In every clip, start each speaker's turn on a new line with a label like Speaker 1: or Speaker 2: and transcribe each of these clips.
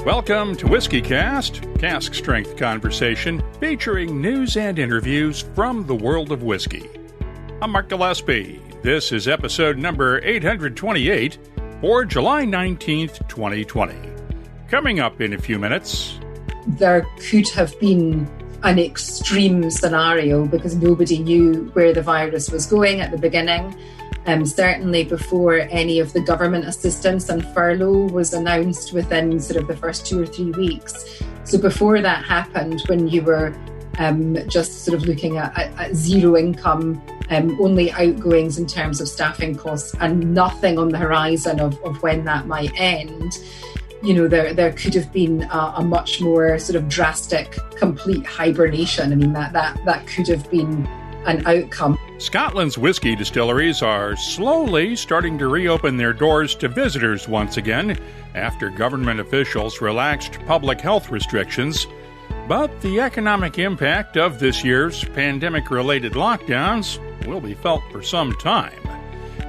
Speaker 1: Welcome to Whiskey Cast, cask strength conversation featuring news and interviews from the world of whiskey. I'm Mark Gillespie. This is episode number 828 for July 19th, 2020. Coming up in a few minutes.
Speaker 2: There could have been an extreme scenario because nobody knew where the virus was going at the beginning. Certainly before any of the government assistance and furlough was announced within sort of the first 2 or 3 weeks. So before that happened, when you were just sort of looking at zero income, only outgoings in terms of staffing costs and nothing on the horizon of when that might end, you know, there could have been a much more sort of drastic, complete hibernation. I mean, that could have been an outcome.
Speaker 1: Scotland's whiskey distilleries are slowly starting to reopen their doors to visitors once again after government officials relaxed public health restrictions. But the economic impact of this year's pandemic-related lockdowns will be felt for some time.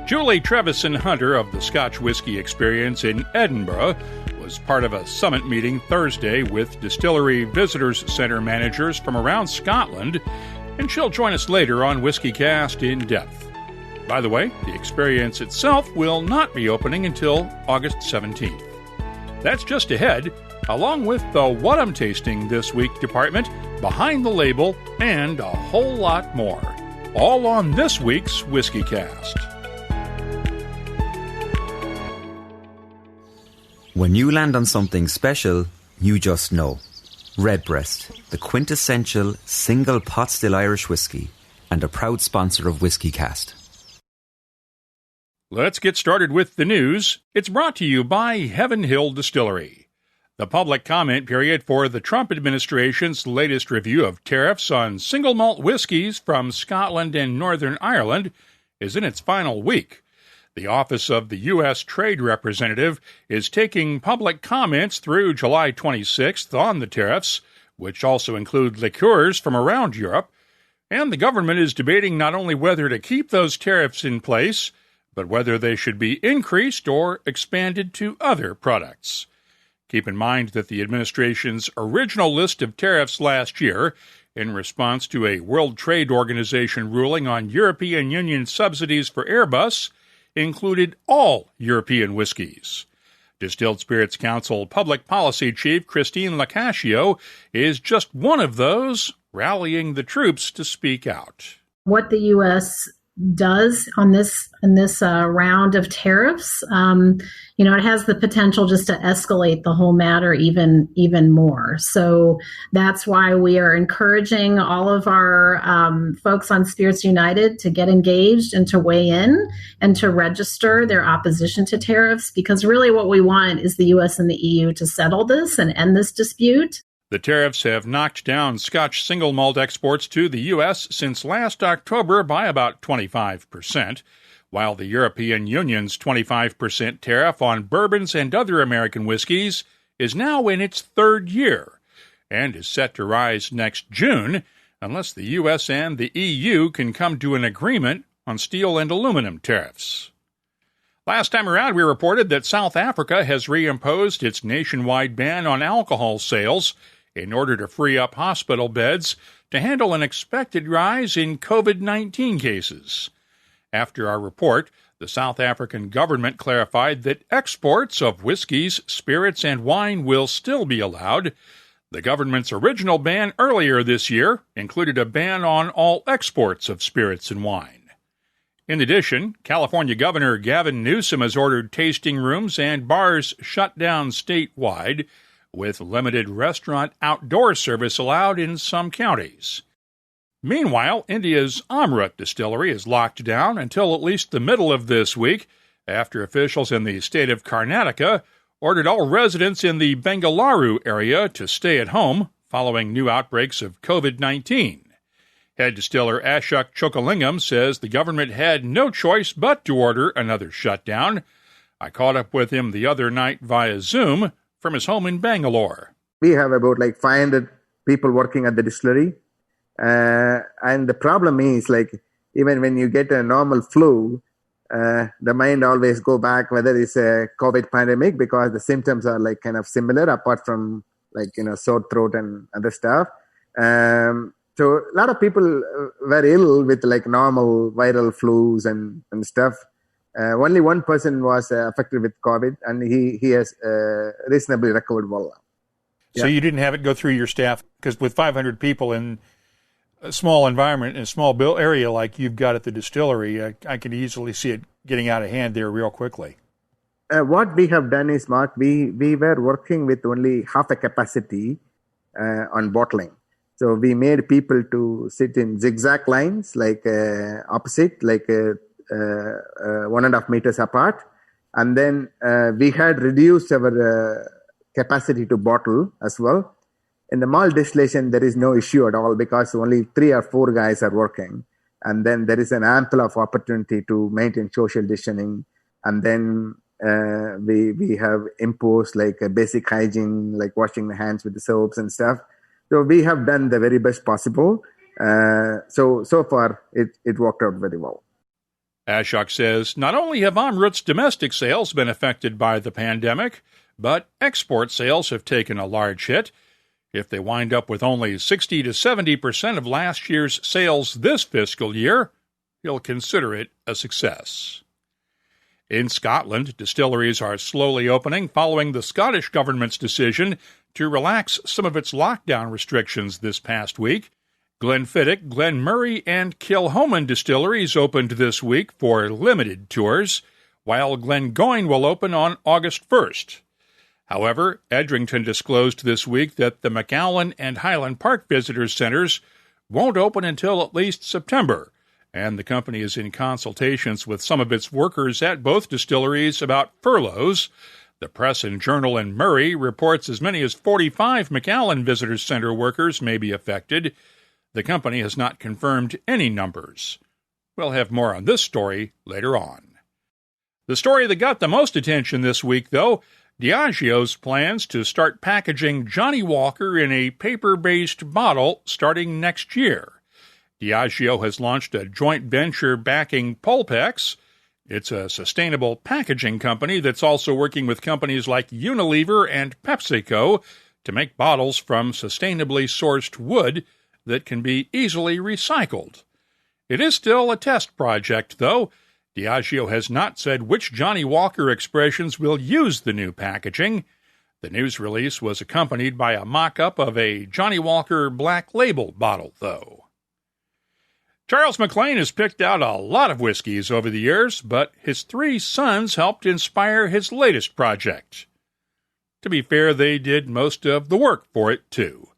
Speaker 1: Julie Trevisan Hunter of the Scotch Whisky Experience in Edinburgh was part of a summit meeting Thursday with Distillery Visitors Center managers from around Scotland, and she'll join us later on Whiskey Cast in depth. By the way, the experience itself will not be opening until August 17th. That's just ahead, along with the What I'm Tasting This Week department, Behind the Label, and a whole lot more. All on this week's Whiskey Cast.
Speaker 3: When you land on something special, you just know. Redbreast, the quintessential single pot still Irish whiskey, and a proud sponsor of Whiskey Cast.
Speaker 1: Let's get started with the news. It's brought to you by Heaven Hill Distillery. The public comment period for the Trump administration's latest review of tariffs on single malt whiskies from Scotland and Northern Ireland is in its final week. The Office of the U.S. Trade Representative is taking public comments through July 26th on the tariffs, which also include liqueurs from around Europe, and the government is debating not only whether to keep those tariffs in place, but whether they should be increased or expanded to other products. Keep in mind that the administration's original list of tariffs last year, in response to a World Trade Organization ruling on European Union subsidies for Airbus, included all European whiskies. Distilled Spirits Council Public Policy Chief Christine Lacascio is just one of those, rallying the troops to speak out.
Speaker 4: What the U.S. does on this round of tariffs, it has the potential just to escalate the whole matter even more. So that's why we are encouraging all of our folks on Spirits United to get engaged and to weigh in and to register their opposition to tariffs, because really what we want is the U.S. and the EU to settle this and end this dispute.
Speaker 1: The tariffs have knocked down Scotch single malt exports to the U.S. since last October by about 25%, while the European Union's 25% tariff on bourbons and other American whiskeys is now in its third year and is set to rise next June unless the U.S. and the EU can come to an agreement on steel and aluminum tariffs. Last time around, we reported that South Africa has reimposed its nationwide ban on alcohol sales in order to free up hospital beds to handle an expected rise in COVID-19 cases. After our report, the South African government clarified that exports of whiskies, spirits, and wine will still be allowed. The government's original ban earlier this year included a ban on all exports of spirits and wine. In addition, California Governor Gavin Newsom has ordered tasting rooms and bars shut down statewide, with limited restaurant outdoor service allowed in some counties. Meanwhile, India's Amrut distillery is locked down until at least the middle of this week, after officials in the state of Karnataka ordered all residents in the Bengaluru area to stay at home following new outbreaks of COVID-19. Head distiller Ashok Chokalingam says the government had no choice but to order another shutdown. I caught up with him the other night via Zoom from his home in Bangalore.
Speaker 5: We have about 500 people working at the distillery. And the problem is even when you get a normal flu, the mind always go back whether it's a COVID pandemic, because the symptoms are like kind of similar apart from like, sore throat and other stuff. So a lot of people were ill with like normal viral flus and stuff. Only one person was affected with COVID, and he has reasonably recovered well now.
Speaker 1: So you didn't have it go through your staff, because with 500 people in a small environment, in a small area like you've got at the distillery, I could easily see it getting out of hand there real quickly.
Speaker 5: What we have done is, Mark, we were working with only half a capacity on bottling. So we made people to sit in zigzag lines, like opposite, like 1.5 meters apart. And then we had reduced our capacity to bottle as well. In the malt distillation, there is no issue at all, because only 3 or 4 guys are working. And then there is an ample of opportunity to maintain social distancing. And then we have imposed like a basic hygiene, like washing the hands with the soaps and stuff. So we have done the very best possible. So far, it worked out very well.
Speaker 1: Ashok says not only have Amrut's domestic sales been affected by the pandemic, but export sales have taken a large hit. If they wind up with only 60 to 70% of last year's sales this fiscal year, he'll consider it a success. In Scotland, distilleries are slowly opening following the Scottish government's decision to relax some of its lockdown restrictions this past week. Glenfiddich, Glenmurray, and Kilchoman distilleries opened this week for limited tours, while Glengoyne will open on August 1st. However, Edrington disclosed this week that the McAllen and Highland Park Visitors Centres won't open until at least September, and the company is in consultations with some of its workers at both distilleries about furloughs. The Press and Journal in Murray reports as many as 45 McAllen Visitors Centre workers may be affected. The company has not confirmed any numbers. We'll have more on this story later on. The story that got the most attention this week, though, Diageo's plans to start packaging Johnnie Walker in a paper-based bottle starting next year. Diageo has launched a joint venture backing Pulpex. It's a sustainable packaging company that's also working with companies like Unilever and PepsiCo to make bottles from sustainably sourced wood that can be easily recycled. It is still a test project, though. Diageo has not said which Johnnie Walker expressions will use the new packaging. The news release was accompanied by a mock-up of a Johnnie Walker Black Label bottle, though. Charles MacLean has picked out a lot of whiskies over the years, but his 3 sons helped inspire his latest project. To be fair, they did most of the work for it, too.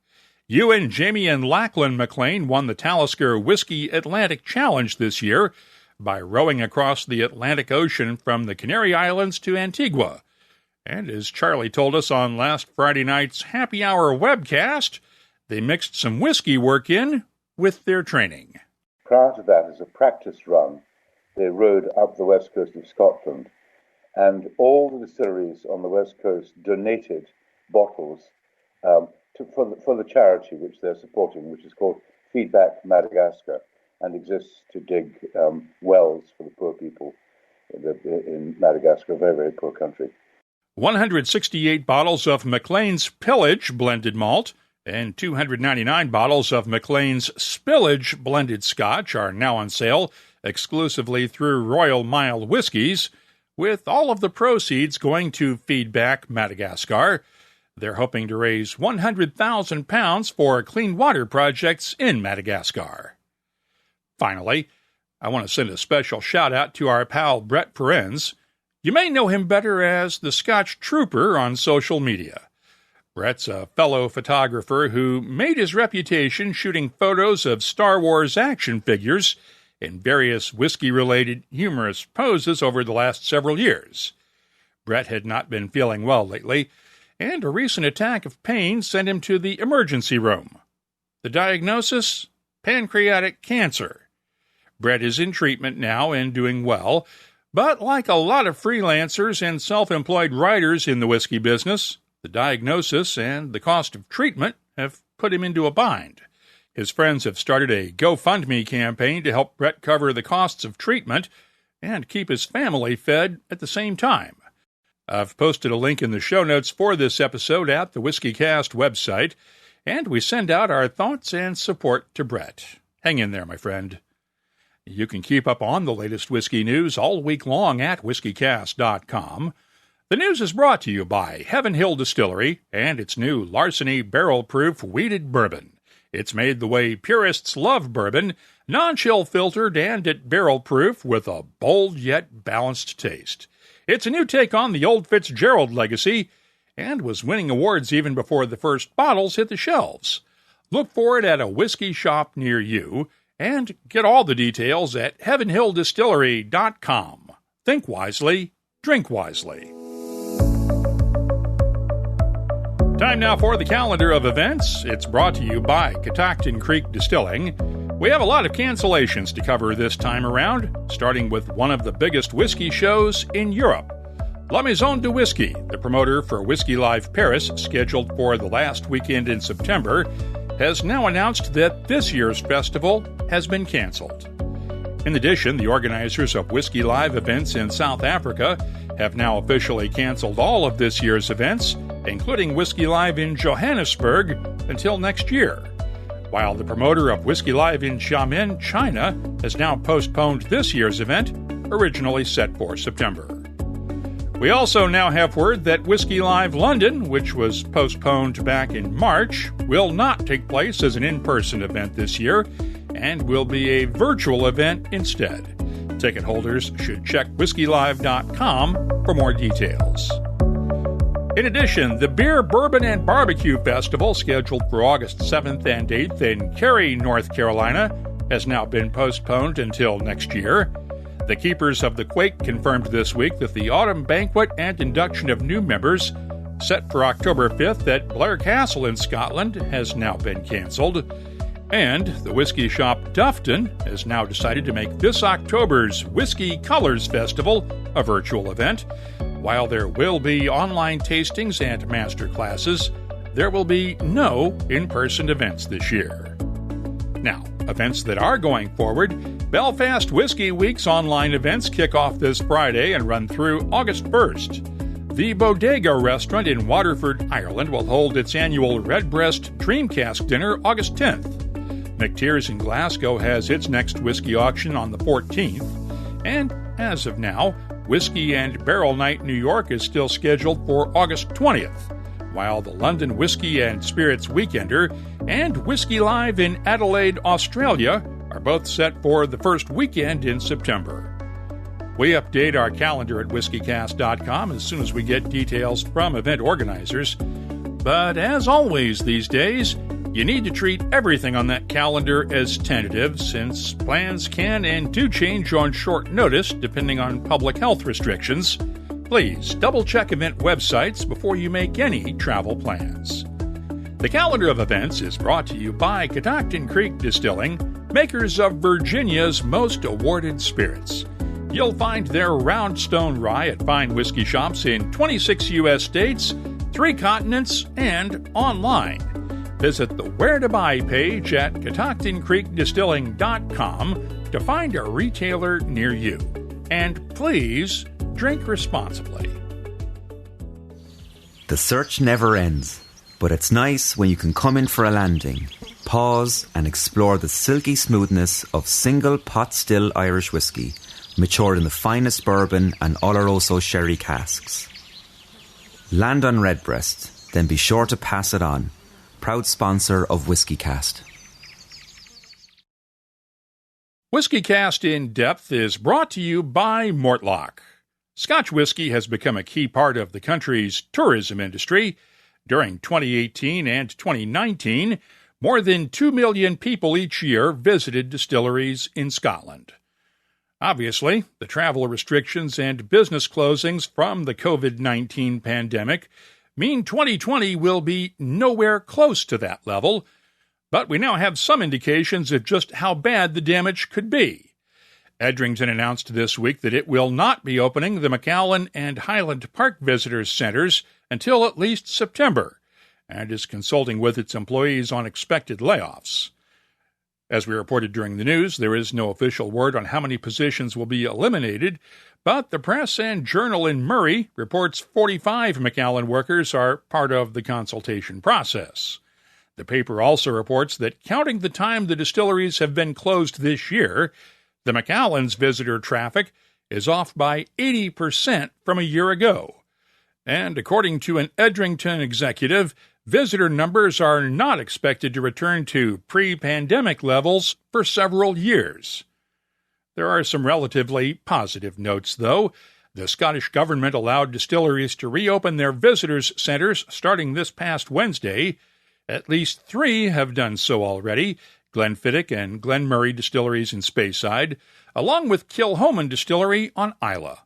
Speaker 1: Ewan, Jamie, and Lachlan MacLean won the Talisker Whiskey Atlantic Challenge this year by rowing across the Atlantic Ocean from the Canary Islands to Antigua. And as Charlie told us on last Friday night's Happy Hour webcast, they mixed some whiskey work in with their training.
Speaker 6: Prior to that, as a practice run, they rowed up the west coast of Scotland, and all the distilleries on the west coast donated bottles for the charity which they're supporting, which is called Feedback Madagascar, and exists to dig wells for the poor people in Madagascar, a very, very poor country.
Speaker 1: 168 bottles of MacLean's Pillage blended malt and 299 bottles of MacLean's Spillage blended Scotch are now on sale exclusively through Royal Mile Whiskies, with all of the proceeds going to Feedback Madagascar. They're hoping to raise £100,000 for clean water projects in Madagascar. Finally, I want to send a special shout-out to our pal Brett Perens. You may know him better as the Scotch Trooper on social media. Brett's a fellow photographer who made his reputation shooting photos of Star Wars action figures in various whiskey-related humorous poses over the last several years. Brett had not been feeling well lately, and a recent attack of pain sent him to the emergency room. The diagnosis? Pancreatic cancer. Brett is in treatment now and doing well, but like a lot of freelancers and self-employed writers in the whiskey business, the diagnosis and the cost of treatment have put him into a bind. His friends have started a GoFundMe campaign to help Brett cover the costs of treatment. and keep his family fed at the same time. I've posted a link in the show notes for this episode at the WhiskyCast website, and we send out our thoughts and support to Brett. Hang in there, my friend. You can keep up on the latest whiskey news all week long at whiskycast.com. The news is brought to you by Heaven Hill Distillery and its new Larceny barrel-proof wheated bourbon. It's made the way purists love bourbon, non-chill filtered and at barrel-proof with a bold yet balanced taste. It's a new take on the old Fitzgerald legacy and was winning awards even before the first bottles hit the shelves. Look for it at a whiskey shop near you and get all the details at heavenhilldistillery.com. Think wisely, drink wisely. Time now for the calendar of events. It's brought to you by Catoctin Creek Distilling. We have a lot of cancellations to cover this time around, starting with one of the biggest whiskey shows in Europe. La Maison du Whisky, the promoter for Whisky Live Paris, scheduled for the last weekend in September, has now announced that this year's festival has been canceled. In addition, the organizers of Whisky Live events in South Africa have now officially canceled all of this year's events, including Whisky Live in Johannesburg, until next year, while the promoter of Whisky Live in Xiamen, China, has now postponed this year's event, originally set for September. We also now have word that Whisky Live London, which was postponed back in March, will not take place as an in-person event this year and will be a virtual event instead. Ticket holders should check whiskylive.com for more details. In addition, the Beer, Bourbon, and Barbecue Festival, scheduled for August 7th and 8th in Cary, North Carolina, has now been postponed until next year. The Keepers of the Quake confirmed this week that the autumn banquet and induction of new members, set for October 5th at Blair Castle in Scotland, has now been canceled. And the whiskey shop Duffton has now decided to make this October's Whiskey Colors Festival a virtual event. While there will be online tastings and master classes, there will be no in-person events this year. Now, events that are going forward. Belfast Whiskey Week's online events kick off this Friday and run through August 1st. The Bodega restaurant in Waterford, Ireland will hold its annual Redbreast Dream Cask dinner August 10th. McTeers in Glasgow has its next whiskey auction on the 14th. And as of now, Whiskey and Barrel Night New York is still scheduled for August 20th, while the London Whiskey and Spirits Weekender and Whisky Live in Adelaide, Australia are both set for the first weekend in September. We update our calendar at whiskycast.com as soon as we get details from event organizers. But as always these days, you need to treat everything on that calendar as tentative, since plans can and do change on short notice depending on public health restrictions. Please double-check event websites before you make any travel plans. The calendar of events is brought to you by Catoctin Creek Distilling, makers of Virginia's most awarded spirits. You'll find their Roundstone Rye at fine whiskey shops in 26 U.S. states, 3 continents, and online. Visit the Where to Buy page at catoctincreekdistilling.com to find a retailer near you. And please drink responsibly.
Speaker 3: The search never ends, but it's nice when you can come in for a landing, pause and explore the silky smoothness of single pot still Irish whiskey, matured in the finest bourbon and Oloroso sherry casks. Land on Redbreast, then be sure to pass it on. Proud sponsor of WhiskyCast.
Speaker 1: WhiskyCast In Depth is brought to you by Mortlach. Scotch whisky has become a key part of the country's tourism industry. During 2018 and 2019, more than 2 million people each year visited distilleries in Scotland. Obviously, the travel restrictions and business closings from the COVID-19 pandemic mean 2020 will be nowhere close to that level, but we now have some indications of just how bad the damage could be. Edrington announced this week that it will not be opening the McAllen and Highland Park Visitors Centers until at least September, and is consulting with its employees on expected layoffs. As we reported during the news, there is no official word on how many positions will be eliminated, but the Press and Journal in Murray reports 45 Macallan workers are part of the consultation process. The paper also reports that counting the time the distilleries have been closed this year, the Macallan's visitor traffic is off by 80% from a year ago. And according to an Edrington executive, visitor numbers are not expected to return to pre-pandemic levels for several years. There are some relatively positive notes, though. The Scottish Government allowed distilleries to reopen their visitors' centres starting this past Wednesday. At least 3 have done so already, Glenfiddich and Glenmurray distilleries in Speyside, along with Kilhoman Distillery on Islay.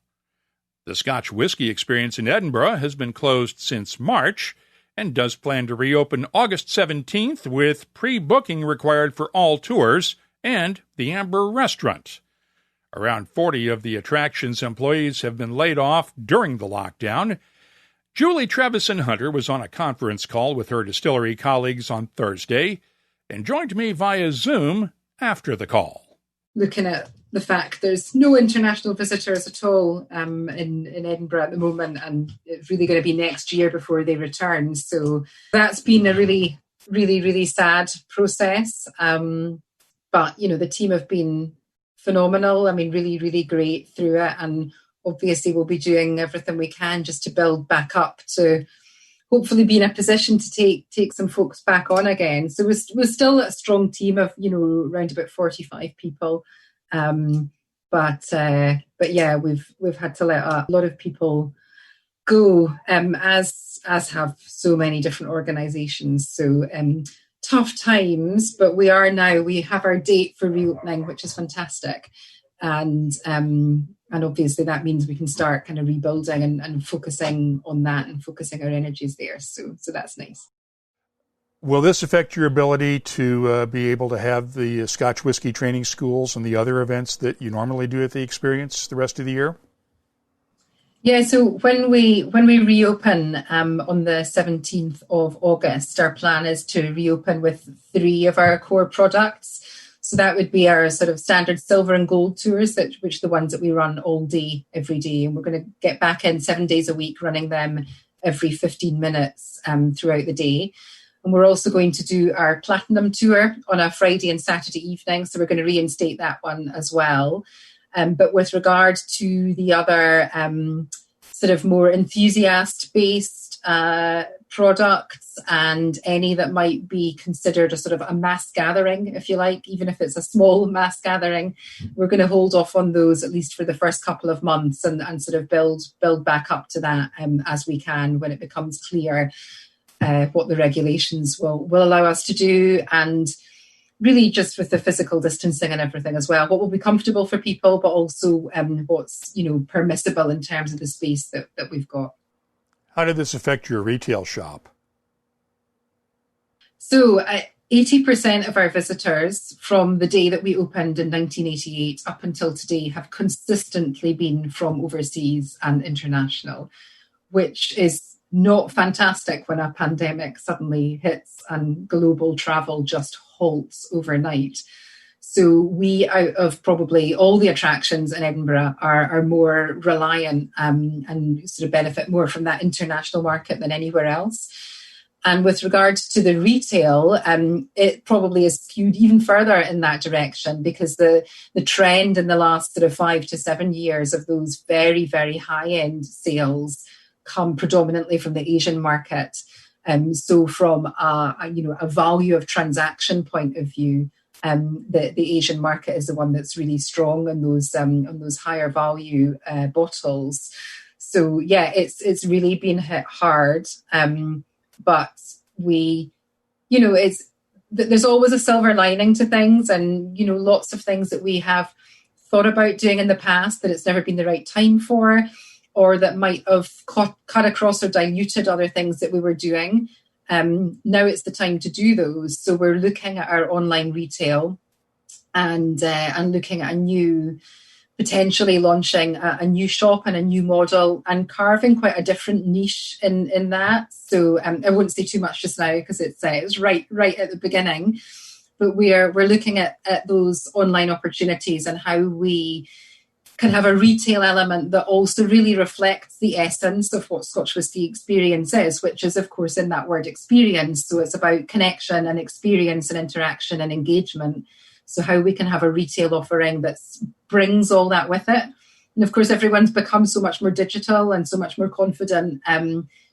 Speaker 1: The Scotch Whisky Experience in Edinburgh has been closed since March, and does plan to reopen August 17th with pre-booking required for all tours and the Amber Restaurant. Around 40 of the attraction's employees have been laid off during the lockdown. Julie Trevisan Hunter was on a conference call with her distillery colleagues on Thursday and joined me via Zoom after the call.
Speaker 2: Looking at the fact there's no international visitors at all in Edinburgh at the moment, and it's really going to be next year before they return. So that's been a really, really, really sad process. But, the team have been phenomenal. I mean, really, really great through it. And obviously we'll be doing everything we can just to build back up to hopefully be in a position to take some folks back on again. So we're still a strong team of, around about 45 people. But yeah, we've had to let a lot of people go, as have so many different organisations. So tough times, but we have our date for reopening, which is fantastic, and obviously that means we can start kind of rebuilding and focusing on that and focusing our energies there. So that's nice.
Speaker 1: Will this affect your ability to be able to have the Scotch Whisky training schools and the other events that you normally do at the Experience the rest of the year?
Speaker 2: Yeah, so when we reopen on the 17th of August, our plan is to reopen with 3 of our core products. So that would be our sort of standard silver and gold tours, which are the ones that we run all day, every day. And we're going to get back in 7 days a week, running them every 15 minutes throughout the day. And we're also going to do our Platinum Tour on a Friday and Saturday evening. So we're going to reinstate that one as well. But with regard to the other sort of more enthusiast-based products and any that might be considered a sort of a mass gathering, if you like, even if it's a small mass gathering, we're going to hold off on those at least for the first couple of months and sort of build back up to that as we can when it becomes clear what the regulations will allow us to do, and really just with the physical distancing and everything as well, what will be comfortable for people, but also what's permissible in terms of the space that we've got.
Speaker 1: How did this affect your retail shop?
Speaker 2: So 80% of our visitors from the day that we opened in 1988 up until today have consistently been from overseas and international, which is not fantastic when a pandemic suddenly hits and global travel just halts overnight. So we, out of probably all the attractions in Edinburgh, are more reliant and sort of benefit more from that international market than anywhere else. And with regard to the retail, it probably is skewed even further in that direction, because the trend in the last sort of 5 to 7 years of those very, very high-end sales come predominantly from the Asian market. So from a value of transaction point of view, the Asian market is the one that's really strong on those higher value bottles. So yeah, it's really been hit hard. But there's always a silver lining to things, and lots of things that we have thought about doing in the past that it's never been the right time for, or that might have cut across or diluted other things that we were doing. Now it's the time to do those. So we're looking at our online retail and looking at potentially launching a new shop and a new model and carving quite a different niche in that. So I won't say too much just now because it's right at the beginning. but we're looking at those online opportunities and how we can have a retail element that also really reflects the essence of what Scotch Whisky Experience is, which is, of course, in that word experience. So it's about connection and experience and interaction and engagement. So how we can have a retail offering that brings all that with it. And of course, everyone's become so much more digital and so much more confident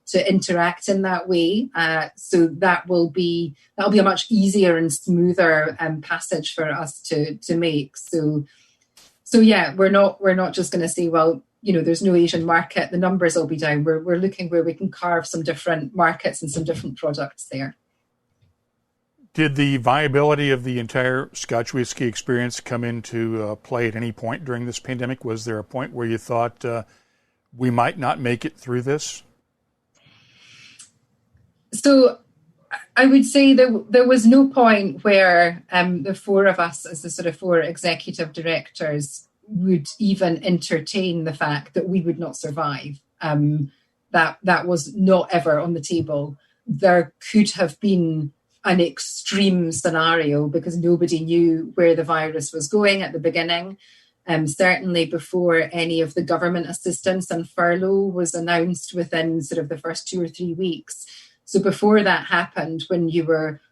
Speaker 2: to interact in that way. So that'll be a much easier and smoother passage for us to make. So yeah, we're not just going to say, well, there's no Asian market, the numbers will be down. We're looking where we can carve some different markets and some different products there.
Speaker 1: Did the viability of the entire Scotch Whisky Experience come into play at any point during this pandemic? Was there a point where you thought we might not make it through this?
Speaker 2: So I would say that there was no point where the four of us, as the sort of four executive directors, would even entertain the fact that we would not survive. That was not ever on the table. There could have been an extreme scenario because nobody knew where the virus was going at the beginning. Certainly before any of the government assistance and furlough was announced within sort of the first 2 or 3 weeks. So before that happened, when you were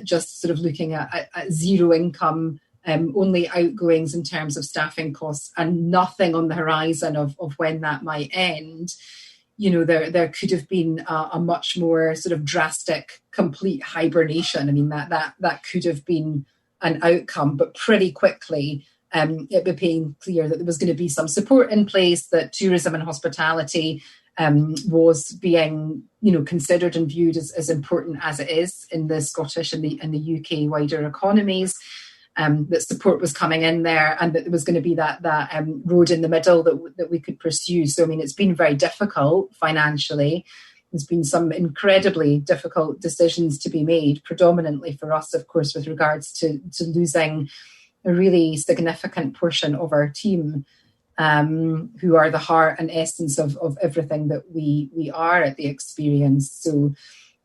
Speaker 2: just sort of looking at zero income, only outgoings in terms of staffing costs and nothing on the horizon of when that might end, there could have been a much more sort of drastic, complete hibernation. I mean, that could have been an outcome, but pretty quickly it became clear that there was going to be some support in place, that tourism and hospitality was being, considered and viewed as important as it is in the Scottish and the UK wider economies. That support was coming in there, and that there was going to be that road in the middle that we could pursue. So, I mean, it's been very difficult financially. There's been some incredibly difficult decisions to be made, predominantly for us, of course, with regards to losing a really significant portion of our team, who are the heart and essence of everything that we are at the Experience. So,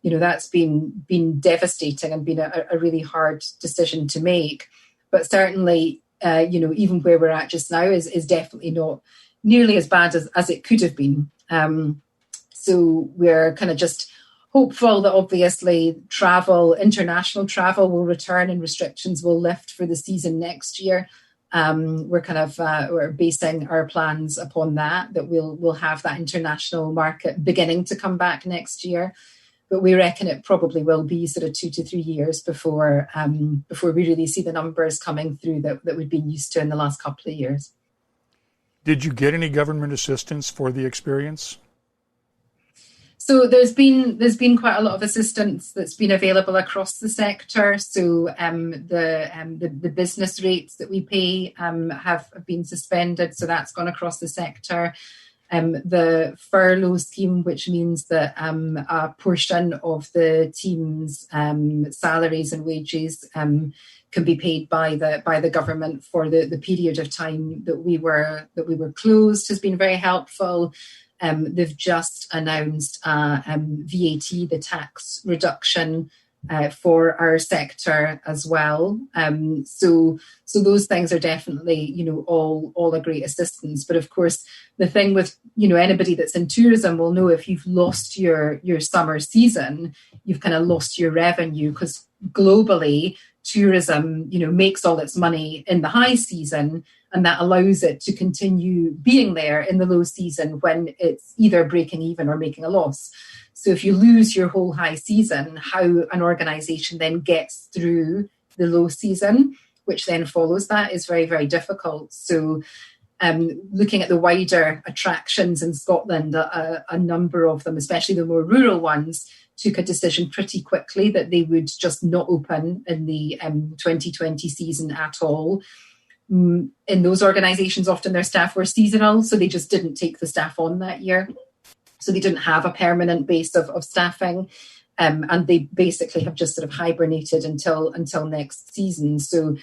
Speaker 2: that's been devastating and been a really hard decision to make. But certainly, even where we're at just now is definitely not nearly as bad as it could have been. So we're kind of just hopeful that obviously international travel will return and restrictions will lift for the season next year. We're basing our plans upon that we'll have that international market beginning to come back next year. But we reckon it probably will be sort of 2 to 3 years before we really see the numbers coming through that we've been used to in the last couple of years.
Speaker 1: Did you get any government assistance for the Experience?
Speaker 2: So there's been quite a lot of assistance that's been available across the sector. So the business rates that we pay have been suspended. So that's gone across the sector. The furlough scheme, which means that a portion of the team's salaries and wages can be paid by the government for the period of time that we were closed, has been very helpful. They've just announced VAT, the tax reduction for our sector as well. So those things are definitely, all a great assistance. But of course, the thing with, anybody that's in tourism will know if you've lost your summer season, you've kind of lost your revenue, because globally tourism, makes all its money in the high season, and that allows it to continue being there in the low season when it's either breaking even or making a loss. So if you lose your whole high season, how an organisation then gets through the low season, which then follows that, is very, very difficult. So looking at the wider attractions in Scotland, a number of them, especially the more rural ones, took a decision pretty quickly that they would just not open in the 2020 season at all. In those organisations, often their staff were seasonal, so they just didn't take the staff on that year. So they didn't have a permanent base of staffing, and they basically have just sort of hibernated until next season. So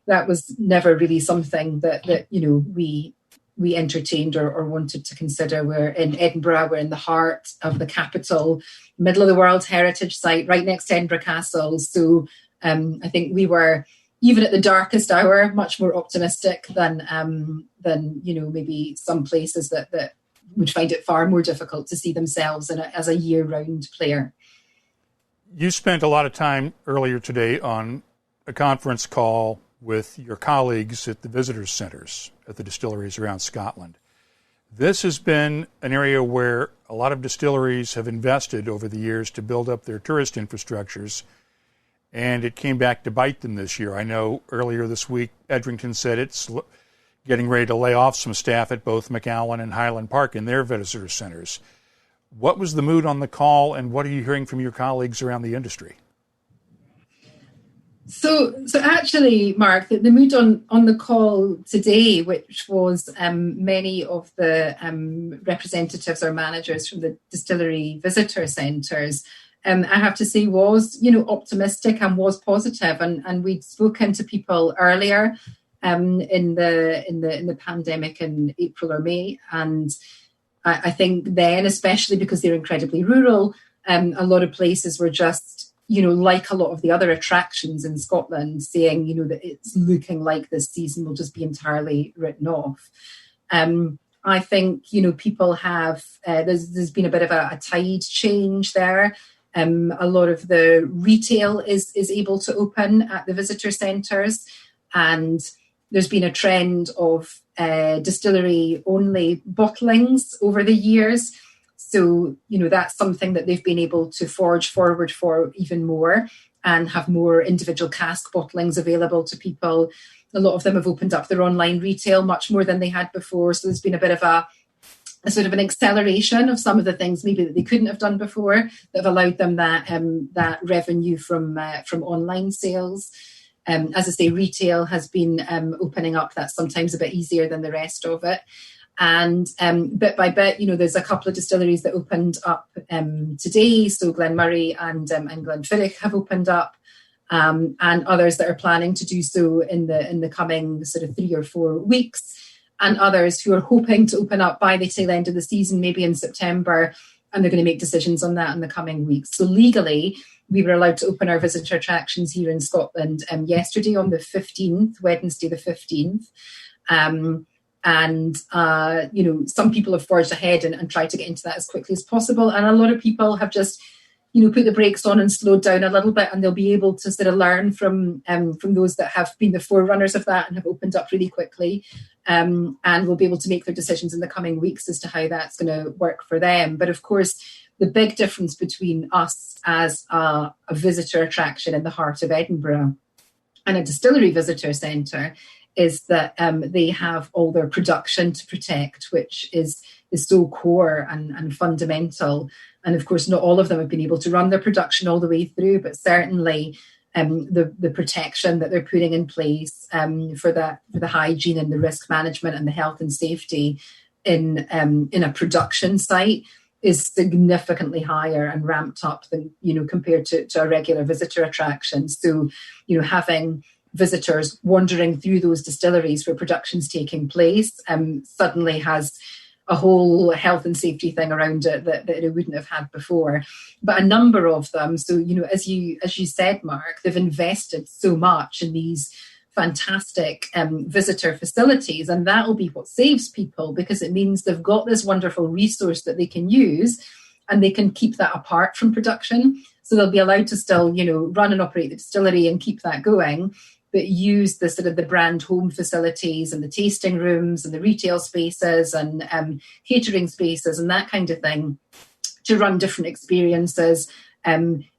Speaker 2: that was never really something that we entertained or wanted to consider. We're in Edinburgh, we're in the heart of the capital, middle of the World Heritage Site, right next to Edinburgh Castle. So I think we were, even at the darkest hour, much more optimistic than maybe some places that would find it far more difficult to see themselves as a year-round player.
Speaker 1: You spent a lot of time earlier today on a conference call with your colleagues at the visitors centers at the distilleries around Scotland. This has been an area where a lot of distilleries have invested over the years to build up their tourist infrastructures, and it came back to bite them this year. I know earlier this week, Edrington said it's getting ready to lay off some staff at both McAllen and Highland Park in their visitor centers. What was the mood on the call, and what are you hearing from your colleagues around the industry?
Speaker 2: So actually, Mark, the mood on the call today, which was many of the representatives or managers from the distillery visitor centres, I have to say was, optimistic and was positive. And we'd spoken to people earlier in the pandemic in April or May, and I think then, especially because they're incredibly rural, a lot of places were just, like a lot of the other attractions in Scotland, saying, that it's looking like this season will just be entirely written off. I think, people have, there's been a bit of a tide change there. A lot of the retail is able to open at the visitor centres, and there's been a trend of distillery-only bottlings over the years. So, that's something that they've been able to forge forward for even more and have more individual cask bottlings available to people. A lot of them have opened up their online retail much more than they had before. So there's been a bit of a sort of an acceleration of some of the things maybe that they couldn't have done before that have allowed them that revenue from online sales. As I say, retail has been opening up. That's sometimes a bit easier than the rest of it. And bit by bit, there's a couple of distilleries that opened up today. So Glenmurray and Glenfiddich have opened up, and others that are planning to do so in the coming sort of 3 or 4 weeks, and others who are hoping to open up by the tail end of the season, maybe in September, and they're going to make decisions on that in the coming weeks. So legally, we were allowed to open our visitor attractions here in Scotland yesterday on the 15th, Wednesday the 15th. Some people have forged ahead and tried to get into that as quickly as possible. And a lot of people have just, put the brakes on and slowed down a little bit, and they'll be able to sort of learn from those that have been the forerunners of that and have opened up really quickly. And will be able to make their decisions in the coming weeks as to how that's going to work for them. But of course, the big difference between us as a visitor attraction in the heart of Edinburgh and a distillery visitor centre is that they have all their production to protect, which is so core and fundamental. And of course, not all of them have been able to run their production all the way through, but certainly the protection that they're putting in place for the hygiene and the risk management and the health and safety in a production site is significantly higher and ramped up than, compared to a regular visitor attraction. So, having visitors wandering through those distilleries where production's taking place suddenly has a whole health and safety thing around it that it wouldn't have had before. But a number of them, so as you said, Mark, they've invested so much in these fantastic visitor facilities, and that will be what saves people, because it means they've got this wonderful resource that they can use and they can keep that apart from production. So they'll be allowed to still, run and operate the distillery and keep that going, but use the sort of the brand home facilities and the tasting rooms and the retail spaces and catering spaces and that kind of thing to run different experiences.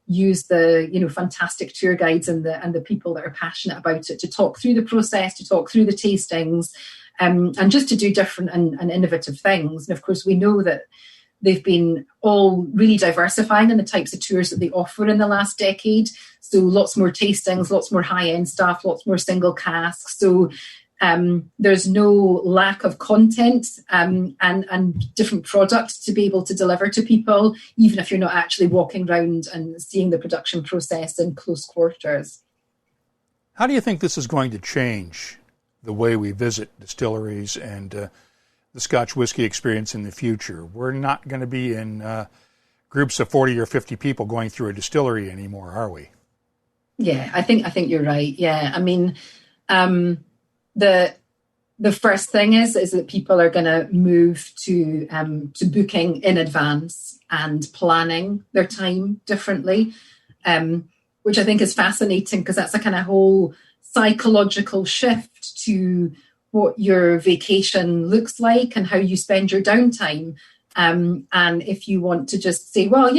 Speaker 2: Use the fantastic tour guides and the people that are passionate about it to talk through the process, to talk through the tastings, and just to do different and innovative things. And of course, we know that they've been all really diversifying in the types of tours that they offer in the last decade. So lots more tastings, lots more high-end stuff, lots more single casks. So there's no lack of content and different products to be able to deliver to people, even if you're not actually walking around and seeing the production process in close quarters.
Speaker 1: How do you think this is going to change the way we visit distilleries and the Scotch Whisky Experience in the future? We're not going to be in groups of 40 or 50 people going through a distillery anymore, are we?
Speaker 2: Yeah, I think you're right. Yeah, I mean, the first thing is that people are going to move to booking in advance and planning their time differently, which I think is fascinating because that's a kind of whole psychological shift to what your vacation looks like and how you spend your downtime. And if you want to just say, well,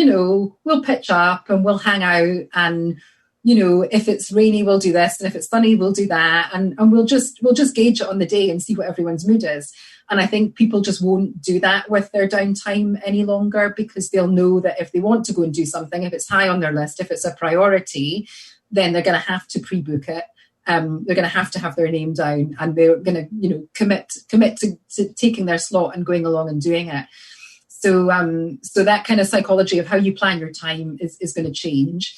Speaker 2: we'll pitch up and we'll hang out, and if it's rainy, we'll do this, and if it's sunny, we'll do that, and we'll just gauge it on the day and see what everyone's mood is. And I think people just won't do that with their downtime any longer, because they'll know that if they want to go and do something, if it's high on their list, if it's a priority, then they're going to have to pre-book it. They're going to have their name down, and they're going to commit to taking their slot and going along and doing it. So that kind of psychology of how you plan your time is going to change.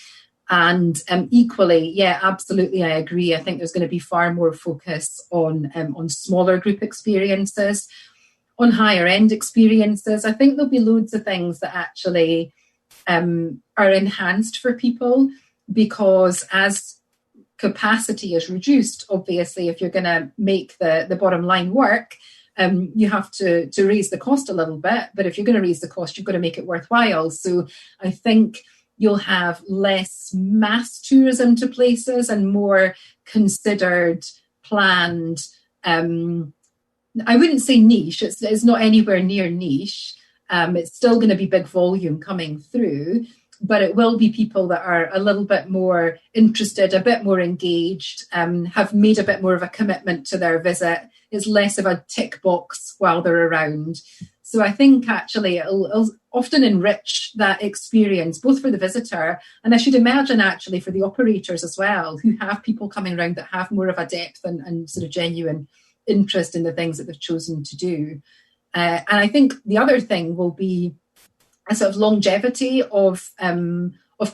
Speaker 2: And equally, yeah, absolutely, I agree. I think there's going to be far more focus on smaller group experiences, on higher end experiences. I think there'll be loads of things that actually are enhanced for people, because as capacity is reduced, obviously, if you're going to make the bottom line work, you have to raise the cost a little bit. But if you're going to raise the cost, you've got to make it worthwhile. So I think you'll have less mass tourism to places and more considered, planned. I wouldn't say niche. It's not anywhere near niche. It's still going to be big volume coming through, but it will be people that are a little bit more interested, a bit more engaged, have made a bit more of a commitment to their visit. It's less of a tick box while they're around. So I think actually it'll often enrich that experience, both for the visitor and I should imagine actually for the operators as well, who have people coming around that have more of a depth and sort of genuine interest in the things that they've chosen to do. And I think the other thing will be a sort of longevity of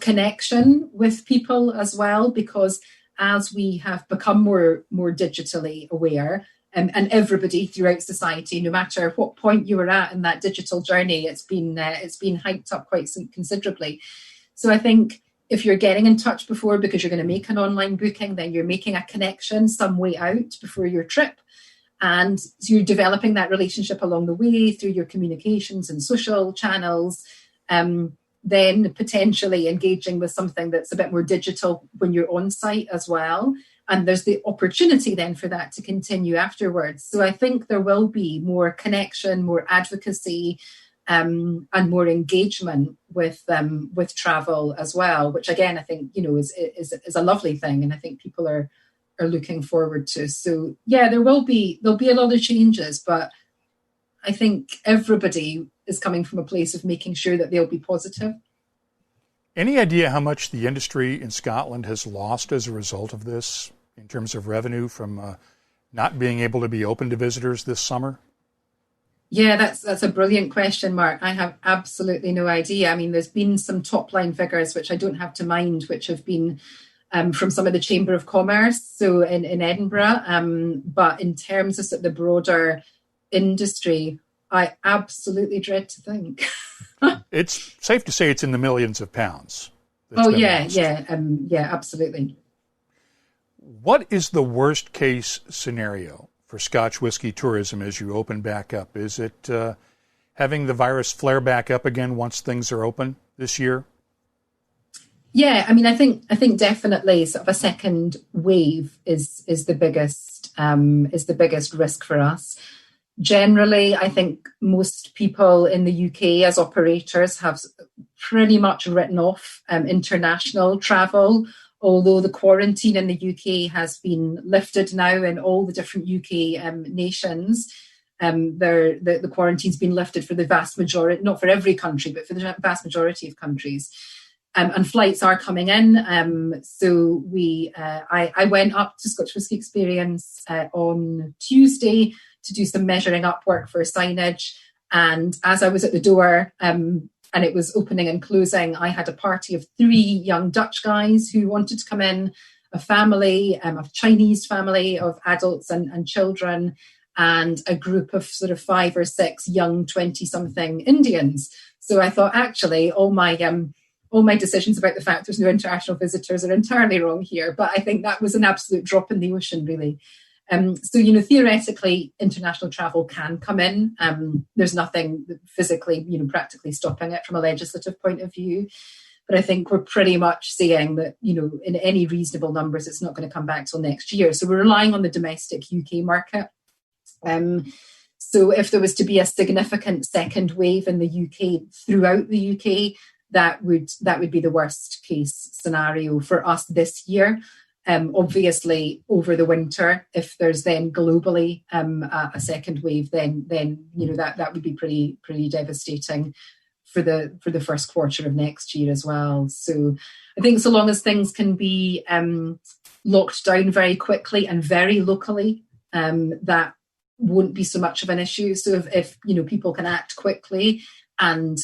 Speaker 2: connection with people as well, because as we have become more digitally aware, and everybody throughout society, no matter what point you were at in that digital journey, it's been hyped up quite considerably. So I think if you're getting in touch before because you're going to make an online booking, then you're making a connection some way out before your trip. And so you're developing that relationship along the way through your communications and social channels, then potentially engaging with something that's a bit more digital when you're on site as well. And there's the opportunity then for that to continue afterwards. So I think there will be more connection, more advocacy, and more engagement with travel as well, which again I think is a lovely thing, and I think people are looking forward to. So yeah, there'll be a lot of changes, but I think everybody is coming from a place of making sure that they'll be positive.
Speaker 1: Any idea how much the industry in Scotland has lost as a result of this, in terms of revenue from not being able to be open to visitors this summer?
Speaker 2: Yeah, that's a brilliant question, Mark. I have absolutely no idea. I mean, there's been some top line figures, which I don't have to mind, which have been from some of the Chamber of Commerce, so in Edinburgh. But in terms of the broader industry, I absolutely dread to think.
Speaker 1: It's safe to say it's in the millions of pounds.
Speaker 2: Oh, yeah, absolutely.
Speaker 1: What is the worst case scenario for Scotch whisky tourism as you open back up? Is it having the virus flare back up again once things are open this year?
Speaker 2: Yeah, I mean, I think definitely sort of a second wave is the biggest risk for us. Generally, I think most people in the UK as operators have pretty much written off international travel, although the quarantine in the UK has been lifted now in all the different UK nations. The quarantine's been lifted for the vast majority, not for every country, but for the vast majority of countries. And flights are coming in. So I went up to Scotch Whisky Experience on Tuesday to do some measuring up work for signage. And as I was at the door and it was opening and closing, I had a party of 3 young Dutch guys who wanted to come in, a family, a Chinese family of adults and children, and a group of sort of 5 or 6 young 20-something Indians. So I thought, actually, all my all my decisions about the fact there's no international visitors are entirely wrong here. But I think that was an absolute drop in the ocean, really. So, theoretically, international travel can come in. There's nothing physically, practically stopping it from a legislative point of view. But I think we're pretty much saying that, in any reasonable numbers, it's not going to come back till next year. So we're relying on the domestic UK market. So if there was to be a significant second wave in the UK throughout the UK, that would be the worst case scenario for us this year. Obviously, over the winter, if there's then globally a second wave, then that would be pretty devastating for the first quarter of next year as well. So I think so long as things can be locked down very quickly and very locally, that won't be so much of an issue. So if people can act quickly and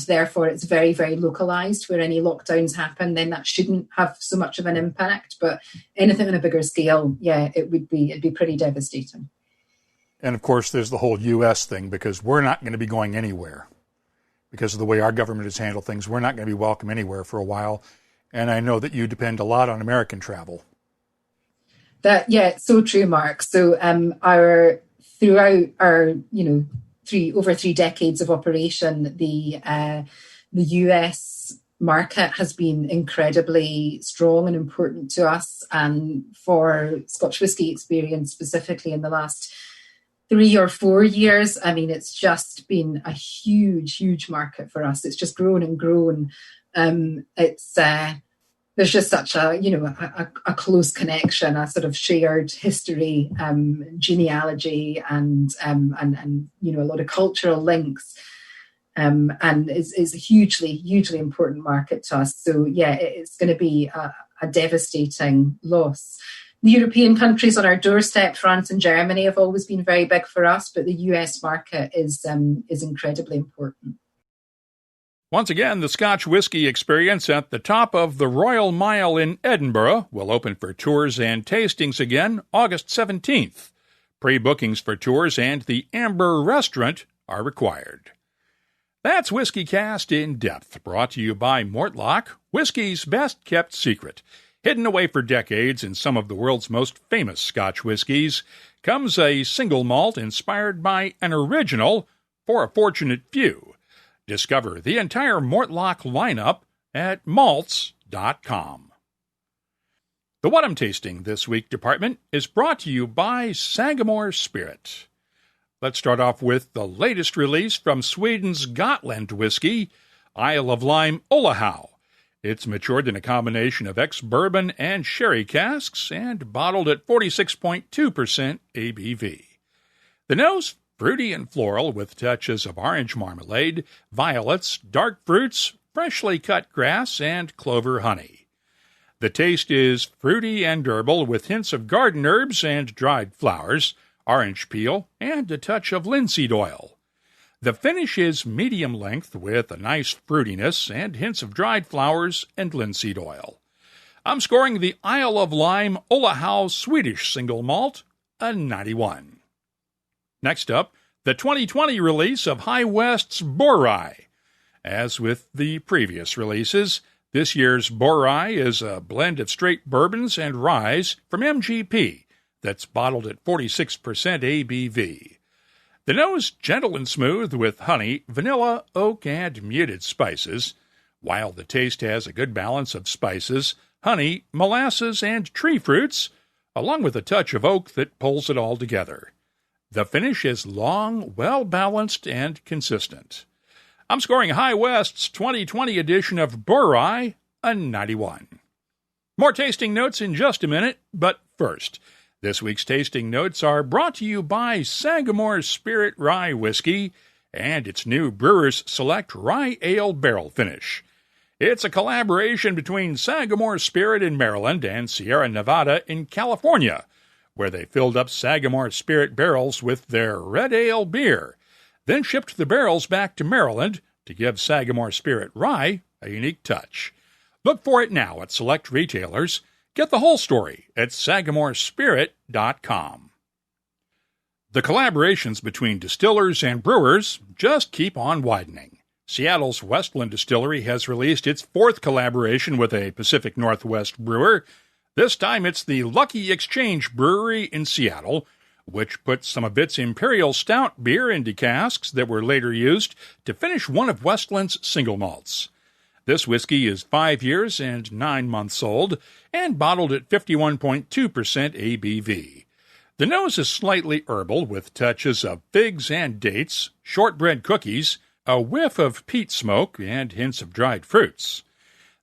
Speaker 2: therefore it's very, very localized where any lockdowns happen, then that shouldn't have so much of an impact. But anything on a bigger scale, it'd be pretty devastating.
Speaker 1: And of course, there's the whole U.S. thing, because we're not going to be going anywhere. Because of the way our government has handled things, we're not going to be welcome anywhere for a while. And I know that you depend a lot on American travel.
Speaker 2: It's so true, Mark. So throughout our over 3 decades of operation, the US market has been incredibly strong and important to us, and for Scotch Whisky Experience specifically in the last 3 or 4 years. I mean, it's just been a huge market for us. It's just grown and grown. There's just such a close connection, a sort of shared history, genealogy, and a lot of cultural links, and is a hugely important market to us. So it's going to be a devastating loss. The European countries on our doorstep, France and Germany, have always been very big for us, but the US market is incredibly important.
Speaker 1: Once again, the Scotch Whisky Experience at the top of the Royal Mile in Edinburgh will open for tours and tastings again August 17th. Pre-bookings for tours and the Amber Restaurant are required. That's WhiskyCast in Depth, brought to you by Mortlach, whiskey's best-kept secret. Hidden away for decades in some of the world's most famous Scotch whiskies comes a single malt inspired by an original for a fortunate few. Discover the entire Mortlach lineup at malts.com. The What I'm Tasting This Week department is brought to you by Sagamore Spirit. Let's start off with the latest release from Sweden's Gotland whiskey, Isle of Lyme Olahau. It's matured in a combination of ex-bourbon and sherry casks and bottled at 46.2% ABV. The nose, fruity and floral with touches of orange marmalade, violets, dark fruits, freshly cut grass, and clover honey. The taste is fruity and herbal with hints of garden herbs and dried flowers, orange peel, and a touch of linseed oil. The finish is medium length with a nice fruitiness and hints of dried flowers and linseed oil. I'm scoring the Isle of Lyme Olahau Swedish single malt a 91. Next up, the 2020 release of High West's Borai. As with the previous releases, this year's Borai is a blend of straight bourbons and ryes from MGP that's bottled at 46% ABV. The nose, gentle and smooth with honey, vanilla, oak, and muted spices, while the taste has a good balance of spices, honey, molasses, and tree fruits, along with a touch of oak that pulls it all together. The finish is long, well-balanced, and consistent. I'm scoring High West's 2020 edition of Borai a 91. More tasting notes in just a minute, but first, this week's tasting notes are brought to you by Sagamore Spirit Rye Whiskey and its new Brewer's Select Rye Ale Barrel Finish. It's a collaboration between Sagamore Spirit in Maryland and Sierra Nevada in California, where they filled up Sagamore Spirit barrels with their red ale beer, then shipped the barrels back to Maryland to give Sagamore Spirit Rye a unique touch. Look for it now at select retailers. Get the whole story at sagamorespirit.com. The collaborations between distillers and brewers just keep on widening. Seattle's Westland Distillery has released its fourth collaboration with a Pacific Northwest brewer. This time it's the Lucky Exchange Brewery in Seattle, which put some of its Imperial Stout beer into casks that were later used to finish one of Westland's single malts. This whiskey is 5 years and 9 months old and bottled at 51.2% ABV. The nose is slightly herbal with touches of figs and dates, shortbread cookies, a whiff of peat smoke, and hints of dried fruits.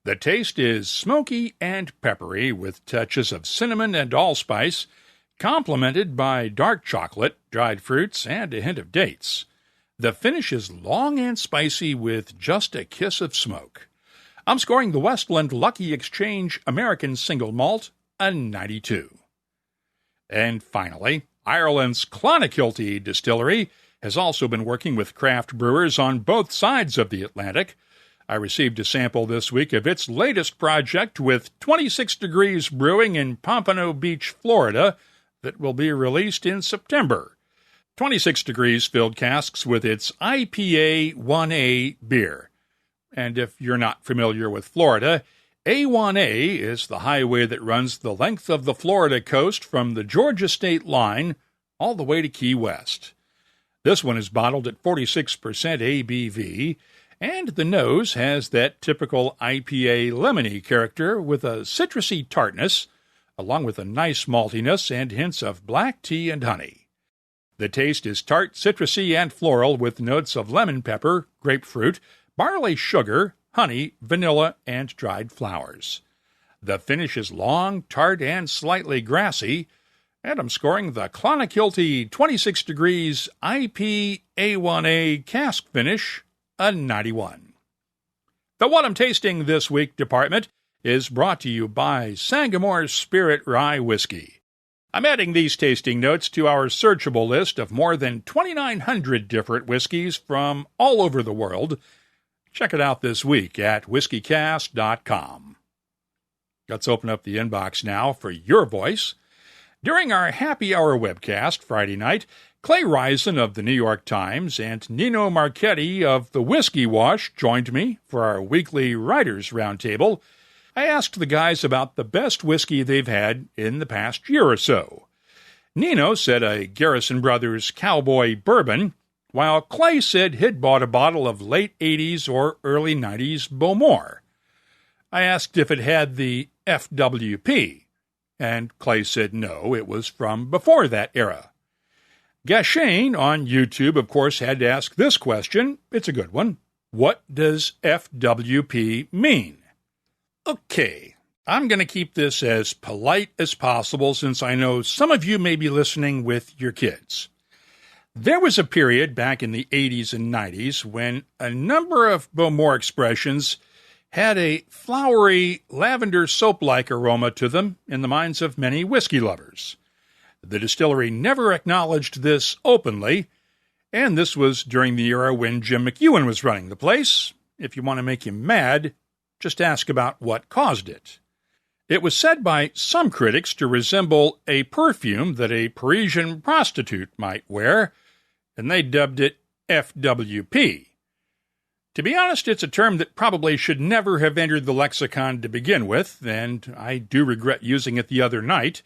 Speaker 1: The taste is smoky and peppery with touches of cinnamon and allspice, complemented by dark chocolate, dried fruits, and a hint of dates. The finish is long and spicy with just a kiss of smoke. I'm scoring the Westland Lucky Exchange American Single Malt a 92. And finally, Ireland's Clonakilty Distillery has also been working with craft brewers on both sides of the Atlantic. I received a sample this week of its latest project with 26 Degrees Brewing in Pompano Beach, Florida, that will be released in September. 26 Degrees filled casks with its IPA 1A beer. And if you're not familiar with Florida, A1A is the highway that runs the length of the Florida coast from the Georgia state line all the way to Key West. This one is bottled at 46% ABV, and the nose has that typical IPA lemony character with a citrusy tartness, along with a nice maltiness and hints of black tea and honey. The taste is tart, citrusy, and floral with notes of lemon pepper, grapefruit, barley sugar, honey, vanilla, and dried flowers. The finish is long, tart, and slightly grassy, and I'm scoring the Clonakilty 26 Degrees IP A1A cask finish a 91. The What I'm Tasting This Week department is brought to you by Sangamore's Spirit Rye Whiskey. I'm adding these tasting notes to our searchable list of more than 2,900 different whiskeys from all over the world. Check it out this week at whiskycast.com. Let's open up the inbox now for your voice. During our Happy Hour webcast Friday night, Clay Risen of the New York Times and Nino Marchetti of the Whiskey Wash joined me for our weekly Writers' Roundtable. I asked the guys about the best whiskey they've had in the past year or so. Nino said a Garrison Brothers Cowboy Bourbon, while Clay said he'd bought a bottle of late 80s or early 90s Bowmore. I asked if it had the FWP, and Clay said no, it was from before that era. Gashane on YouTube, of course, had to ask this question. It's a good one. What does FWP mean? Okay, I'm going to keep this as polite as possible since I know some of you may be listening with your kids. There was a period back in the 80s and 90s when a number of Bowmore expressions had a flowery, lavender soap-like aroma to them in the minds of many whiskey lovers. The distillery never acknowledged this openly, and this was during the era when Jim McEwen was running the place. If you want to make him mad, just ask about what caused it. It was said by some critics to resemble a perfume that a Parisian prostitute might wear, and they dubbed it FWP. To be honest, it's a term that probably should never have entered the lexicon to begin with, and I do regret using it the other night,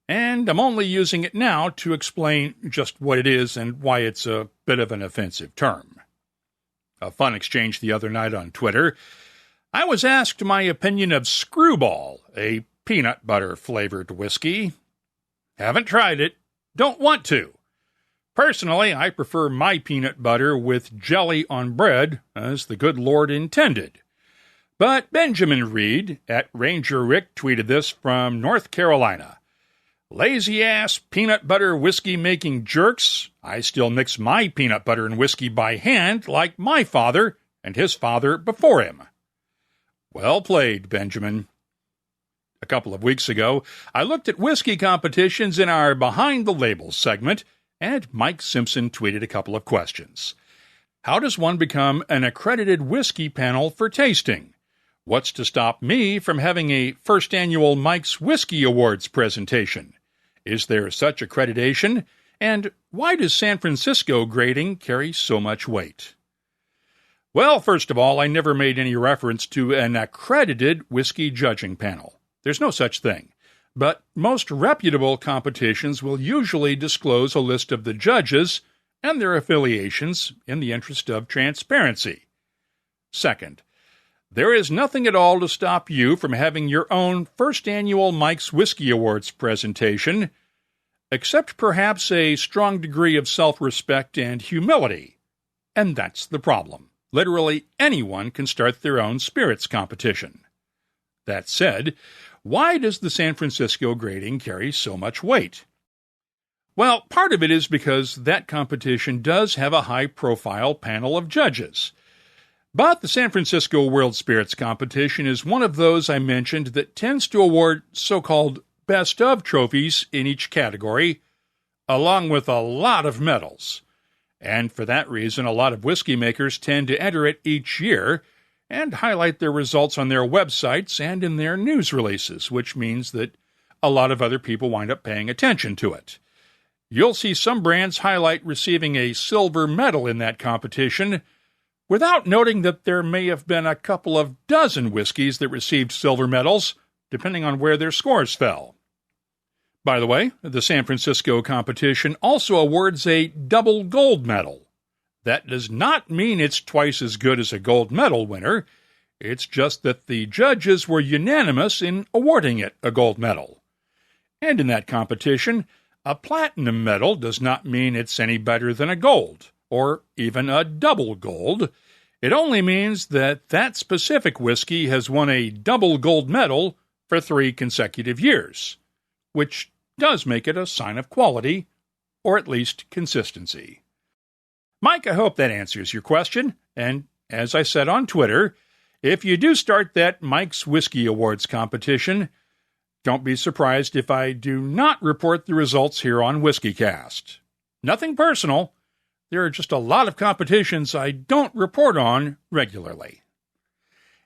Speaker 1: and I'm only using it now to explain just what it is and why it's a bit of an offensive term. A fun exchange the other night on Twitter. I was asked my opinion of Screwball, a peanut butter-flavored whiskey. Haven't tried it. Don't want to. Personally, I prefer my peanut butter with jelly on bread, as the good Lord intended. But Benjamin Reed at Ranger Rick tweeted this from North Carolina. Lazy-ass peanut butter whiskey-making jerks. I still mix my peanut butter and whiskey by hand like my father and his father before him. Well played, Benjamin. A couple of weeks ago, I looked at whiskey competitions in our Behind the Labels segment, and Mike Simpson tweeted a couple of questions. How does one become an accredited whiskey panel for tasting? What's to stop me from having a first annual Mike's Whiskey Awards presentation? Is there such accreditation? And why does San Francisco grading carry so much weight? Well, first of all, I never made any reference to an accredited whiskey judging panel. There's no such thing. But most reputable competitions will usually disclose a list of the judges and their affiliations in the interest of transparency. Second, there is nothing at all to stop you from having your own first annual Mike's Whisky Awards presentation, except perhaps a strong degree of self-respect and humility. And that's the problem. Literally anyone can start their own spirits competition. That said, why does the San Francisco grading carry so much weight? Well, part of it is because that competition does have a high-profile panel of judges. But the San Francisco World Spirits Competition is one of those I mentioned that tends to award so-called best-of trophies in each category, along with a lot of medals. And for that reason, a lot of whiskey makers tend to enter it each year and highlight their results on their websites and in their news releases, which means that a lot of other people wind up paying attention to it. You'll see some brands highlight receiving a silver medal in that competition, without noting that there may have been a couple of dozen whiskeys that received silver medals, depending on where their scores fell. By the way, the San Francisco competition also awards a double gold medal. That does not mean it's twice as good as a gold medal winner. It's just that the judges were unanimous in awarding it a gold medal. And in that competition, a platinum medal does not mean it's any better than a gold, or even a double gold. It only means that that specific whiskey has won a double gold medal for 3 consecutive years, which does make it a sign of quality, or at least consistency. Mike, I hope that answers your question, and as I said on Twitter, if you do start that Mike's Whisky Awards competition, don't be surprised if I do not report the results here on WhiskeyCast. Nothing personal. There are just a lot of competitions I don't report on regularly.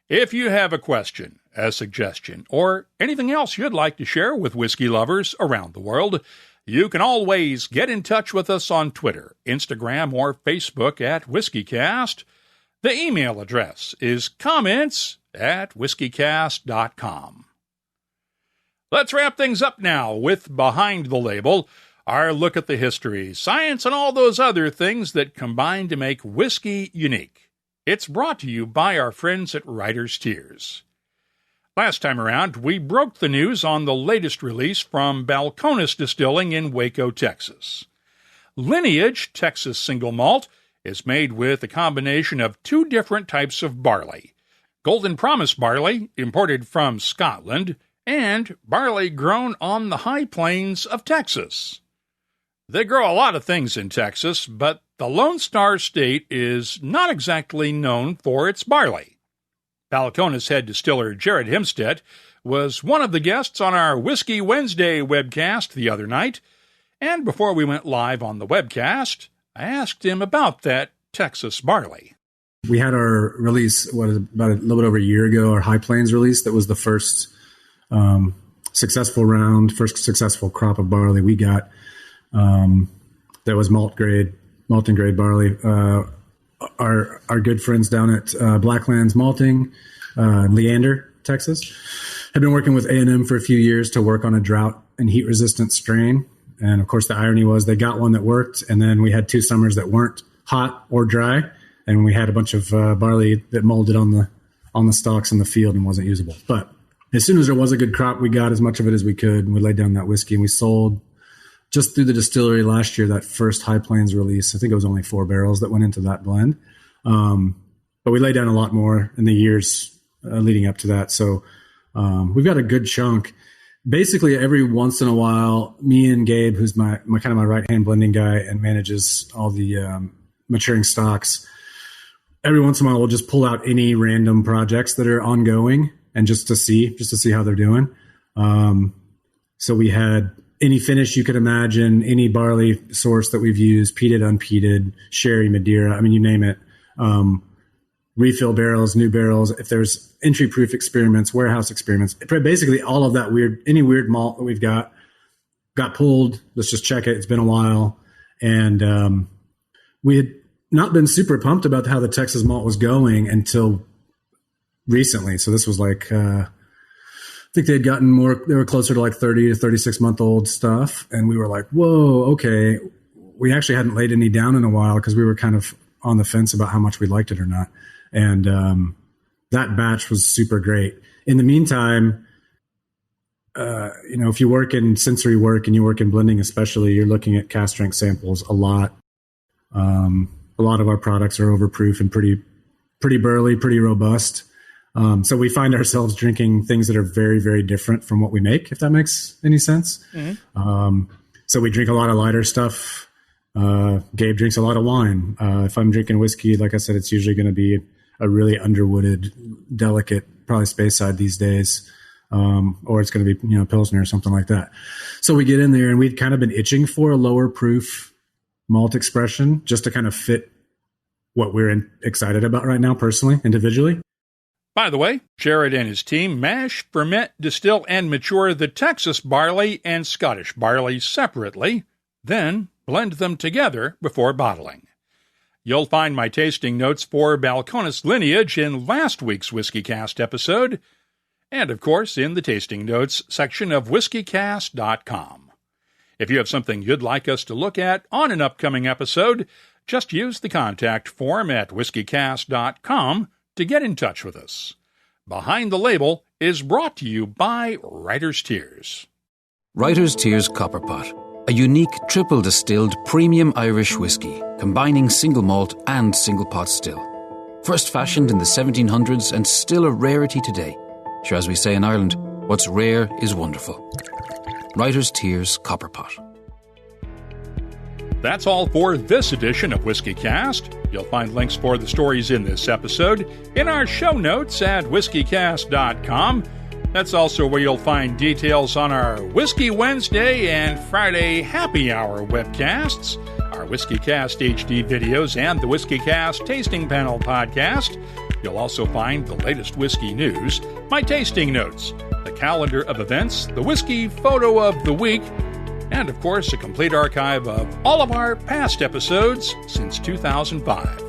Speaker 1: If you have a question, a suggestion, or anything else you'd like to share with whiskey lovers around the world, you can always get in touch with us on Twitter, Instagram, or Facebook at WhiskeyCast. The email address is comments@whiskeycast.com. Let's wrap things up now with Behind the Label, our look at the history, science, and all those other things that combine to make whiskey unique. It's brought to you by our friends at Writer's Tears. Last time around, we broke the news on the latest release from Balcones Distilling in Waco, Texas. Lineage Texas Single Malt is made with a combination of 2 different types of barley: Golden Promise barley, imported from Scotland, and barley grown on the high plains of Texas. They grow a lot of things in Texas, but the Lone Star State is not exactly known for its barley. Balcones head distiller Jared Himstead was one of the guests on our Whiskey Wednesday webcast the other night, and before we went live on the webcast, I asked him about that Texas barley.
Speaker 7: We had our release, about a little bit over a year ago, our High Plains release. That was the first successful crop of barley we got. That was malting grade barley. Our good friends down at Blacklands Malting, Leander, Texas, had been working with A&M for a few years to work on a drought and heat resistant strain. And of course, the irony was they got one that worked, and then we had 2 summers that weren't hot or dry, and we had a bunch of barley that molded on the stalks in the field and wasn't usable. But as soon as there was a good crop, we got as much of it as we could, and we laid down that whiskey, and we sold just through the distillery last year, that first High Plains release. I think it was only 4 barrels that went into that blend. But we laid down a lot more in the years leading up to that. So we've got a good chunk. Basically, every once in a while, me and Gabe, who's my kind of my right-hand blending guy and manages all the maturing stocks, every once in a while we'll just pull out any random projects that are ongoing and just to see how they're doing. So we had any finish you could imagine, any barley source that we've used, peated, unpeated, sherry, Madeira, I mean, you name it. Refill barrels, new barrels, if there's entry-proof experiments, warehouse experiments, basically all of that any weird malt that we've got pulled. Let's just check it. It's been a while. And we had not been super pumped about how the Texas malt was going until recently. So this was like, I think they were closer to like 30 to 36 month old stuff. And we were like, whoa, okay. We actually hadn't laid any down in a while because we were kind of on the fence about how much we liked it or not. And that batch was super great. In the meantime, if you work in sensory work and you work in blending especially, you're looking at cask strength samples a lot. A lot of our products are overproof and pretty burly, pretty robust. So we find ourselves drinking things that are very, very different from what we make, if that makes any sense. Mm-hmm. So we drink a lot of lighter stuff. Gabe drinks a lot of wine. If I'm drinking whiskey, like I said, it's usually going to be a really underwooded, delicate, probably Speyside these days. Or it's going to be, Pilsner or something like that. So we get in there and we'd kind of been itching for a lower proof malt expression just to kind of fit what we're excited about right now, personally, individually.
Speaker 1: By the way, Jared and his team mash, ferment, distill, and mature the Texas barley and Scottish barley separately, then blend them together before bottling. You'll find my tasting notes for Balcones lineage in last week's WhiskyCast episode, and, of course, in the tasting notes section of whiskycast.com. If you have something you'd like us to look at on an upcoming episode, just use the contact form at whiskycast.com to get in touch with us. Behind the Label is brought to you by Writer's Tears.
Speaker 8: Writer's Tears Copperpot, a unique triple distilled premium Irish whiskey, combining single malt and single pot still. First fashioned in the 1700s and still a rarity today. Sure, as we say in Ireland, what's rare is wonderful. Writer's Tears Copperpot.
Speaker 1: That's all for this edition of WhiskyCast. You'll find links for the stories in this episode in our show notes at whiskycast.com. That's also where you'll find details on our Whiskey Wednesday and Friday Happy Hour webcasts, our WhiskyCast HD videos, and the WhiskyCast Tasting Panel podcast. You'll also find the latest whiskey news, my tasting notes, the calendar of events, the whiskey photo of the week, and, of course, a complete archive of all of our past episodes since 2005.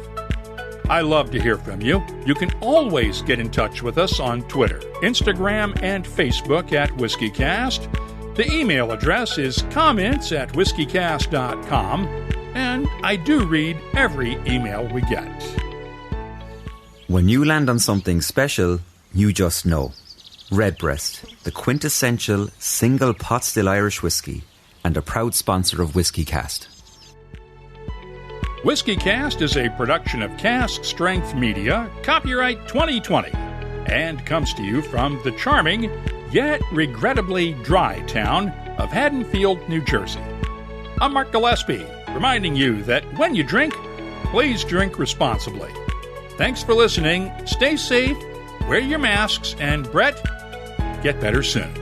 Speaker 1: I love to hear from you. You can always get in touch with us on Twitter, Instagram, and Facebook at WhiskyCast. The email address is comments@whiskycast.com, and I do read every email we get.
Speaker 3: When you land on something special, you just know. Redbreast, the quintessential single pot still Irish whiskey, and a proud sponsor of WhiskyCast.
Speaker 1: WhiskyCast is a production of Cask Strength Media, copyright 2020, and comes to you from the charming, yet regrettably dry town of Haddonfield, New Jersey. I'm Mark Gillespie, reminding you that when you drink, please drink responsibly. Thanks for listening, stay safe, wear your masks, and Brett, get better soon.